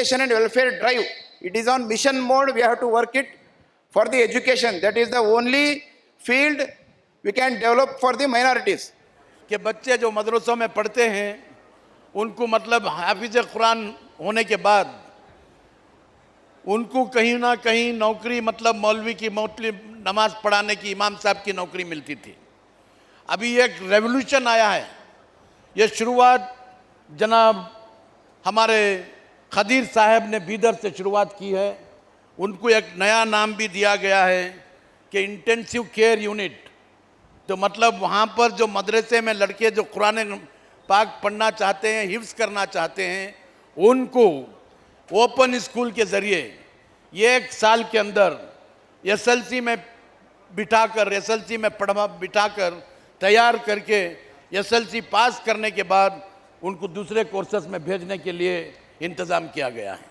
education and welfare drive. It is on mission mode. We have to work it for the education. That is the only field we can develop for the minorities. कि बच्चे जो मदरसों में पढ़ते हैं उनको मतलब हाफिज कुरान होने के बाद उनको कहीं ना कहीं नौकरी मतलब मौलवी की नमाज पढ़ाने की इमाम साहब की नौकरी मिलती थी। अभी एक रेवोल्यूशन आया है। ये शुरुआत जनाब हमारे खदीर साहब ने बीदर से शुरुआत की है। उनको एक नया नाम भी दिया गया है कि इंटेंसिव केयर यूनिट। तो मतलब वहाँ पर जो मदरसे में लड़के जो कुरान पाक पढ़ना चाहते हैं, हिफ्ज़ करना चाहते हैं, उनको ओपन स्कूल के ज़रिए ये 1 साल के अंदर एसएलसी में बिठाकर एसएलसी में बिठाकर तैयार करके एसएलसी पास करने के बाद उनको दूसरे कोर्सेस में भेजने के लिए इंतज़ाम किया गया है।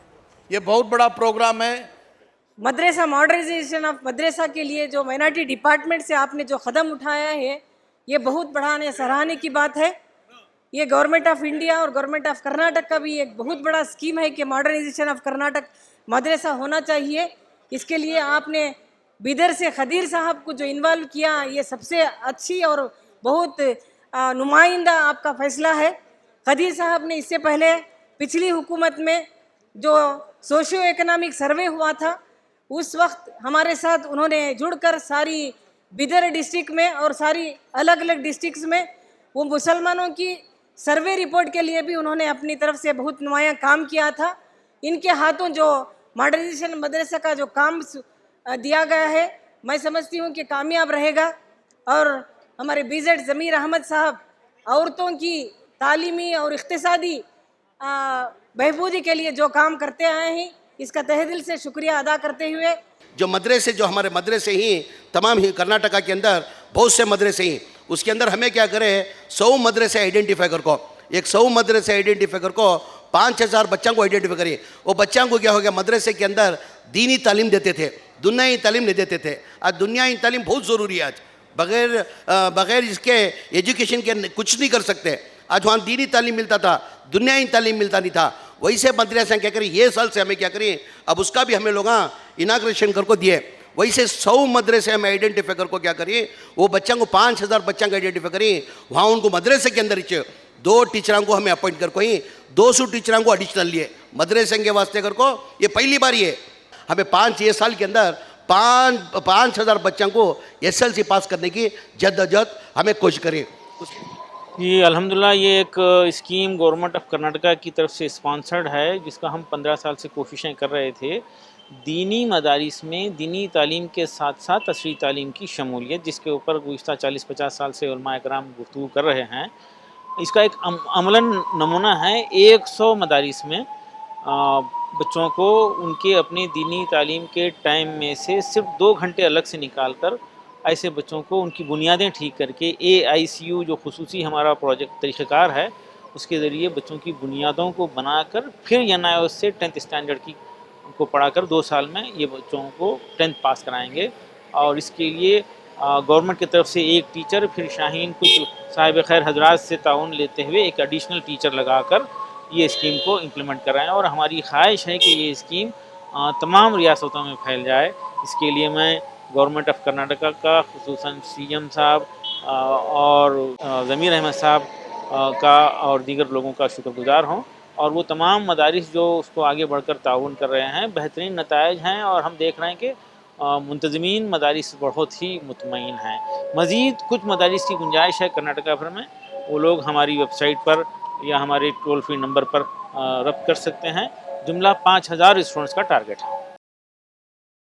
ये बहुत बड़ा प्रोग्राम है। मदरसा मॉडर्नाइजेशन ऑफ मदरसा के लिए जो माइनॉरिटी डिपार्टमेंट से आपने जो कदम उठाया है, ये बहुत बढ़ाने सराहने की बात है। ये गवर्नमेंट ऑफ इंडिया और गवर्नमेंट ऑफ कर्नाटक का भी एक बहुत बड़ा स्कीम है कि मॉडर्नाइजेशन ऑफ कर्नाटक मदरसा होना चाहिए। इसके लिए आपने बिदर से खदीर साहब को जो इन्वॉल्व किया, ये सबसे अच्छी और बहुत नुमाइंदा आपका फैसला है। खदीर साहब ने इससे पहले पिछली हुकूमत में जो सोशियो इकोनॉमिक सर्वे हुआ था, उस वक्त हमारे साथ उन्होंने जुड़कर सारी बिदर डिस्ट्रिक्ट में और सारी अलग अलग डिस्ट्रिक्ट्स में वो मुसलमानों की सर्वे रिपोर्ट के लिए भी उन्होंने अपनी तरफ से बहुत नुमायाँ काम किया था। इनके हाथों जो मॉडर्नाइजेशन मदरसा का जो काम दिया गया है, मैं समझती हूँ कि कामयाब रहेगा। और हमारे बीजेड ज़मीर अहमद साहब औरतों की तालीमी और इक़्तिसादी बहबूदी के लिए जो काम करते आए हैं, इसका तहे दिल से शुक्रिया अदा करते हुए जो मदरसे जो हमारे मदरसे ही तमाम ही कर्नाटका के अंदर बहुत से मदरसे ही, उसके अंदर हमें क्या करें 100 मदरसे आइडेंटिफाई कर को, एक 100 मदरसे आइडेंटिफाई कर को 5000 बच्चों को आइडेंटिफाई करिए। वो बच्चों को क्या हो गया, मदरसे के अंदर दीनी तालीम देते थे, दुनियाई तालीम नहीं देते थे। आज दुनियाई तालीम बहुत ज़रूरी है। आज बग़ैर इसके एजुकेशन के कुछ नहीं कर सकते। आज वहाँ दीनी तालीम मिलता था, दुनियाई तालीम मिलता नहीं था। वैसे मदरसा क्या करें, ये साल से हमें क्या करें, अब उसका भी हमें लोग इनाग्रेशन कर को दिए। वैसे 100 मदरसे हमें आइडेंटिफाई कर को क्या करिए, वो बच्चों को 5000 बच्चों को आइडेंटिफाई करिए। वहाँ उनको मदरसे के अंदर 2 टीचरों को हमें अपॉइंट कर को ही 200 टीचरों को एडिशनल लिए मदरसे के वास्ते कर को। ये पहली बार ये हमें 5 साल के अंदर 5000 बच्चों को एसएलसी पास करने की जद्दोजहद हमें कोशिश करें। ये अल्हम्दुलिल्लाह ये एक स्कीम गवर्नमेंट ऑफ कर्नाटका की तरफ से स्पॉन्सर्ड है, जिसका हम 15 साल से कोशिशें कर रहे थे। दीनी मदारिस में दीनी तालीम के साथ साथ तशरीह तालीम की शमूलियत, जिसके ऊपर गुज़िश्ता 40-50 साल से उलमा इकराम गुफ्तगू कर रहे हैं। इसका एक अमलन नमूना है। 100 मदारिस में बच्चों को उनके अपनी दीनी तालीम के टाइम में से सिर्फ 2 घंटे अलग से निकाल कर ऐसे बच्चों को उनकी बुनियादें ठीक करके AICU जो खुसूसी हमारा प्रोजेक्ट तरीक़ाकार है, उसके ज़रिए बच्चों की बुनियादों को बनाकर फिर NIOS से 10th स्टैंडर्ड की को पढ़ाकर 2 साल में ये बच्चों को 10th पास कराएंगे। और इसके लिए गवर्नमेंट की तरफ से एक टीचर, फिर शाहीन कुछ साहिब खैर हजरात से ताउन लेते हुए एक एडिशनल टीचर लगाकर ये स्कीम को इम्प्लीमेंट कराएं। और हमारी ख्वाहिश है कि ये स्कीम तमाम रियासतों में फैल जाए। इसके लिए मैं गवर्नमेंट ऑफ कर्नाटका का खुसूसन CM साहब और ज़मीर अहमद साहब का और दीगर लोगों का शुक्रगुज़ार हूँ। और वो तमाम मदारिस जो उसको आगे बढ़कर ताउन कर रहे हैं, बेहतरीन नताइज हैं। और हम देख रहे हैं कि मुंतज़मीन मदारिस बहुत ही मुतमईन हैं। मज़ीद कुछ मदारिस की गुंजाइश है कर्नाटका भर में, वो लोग हमारी वेबसाइट पर या हमारे टोल फ्री नंबर पर रब्त कर सकते हैं। जुमला 5000 स्टूडेंट्स का टारगेट है।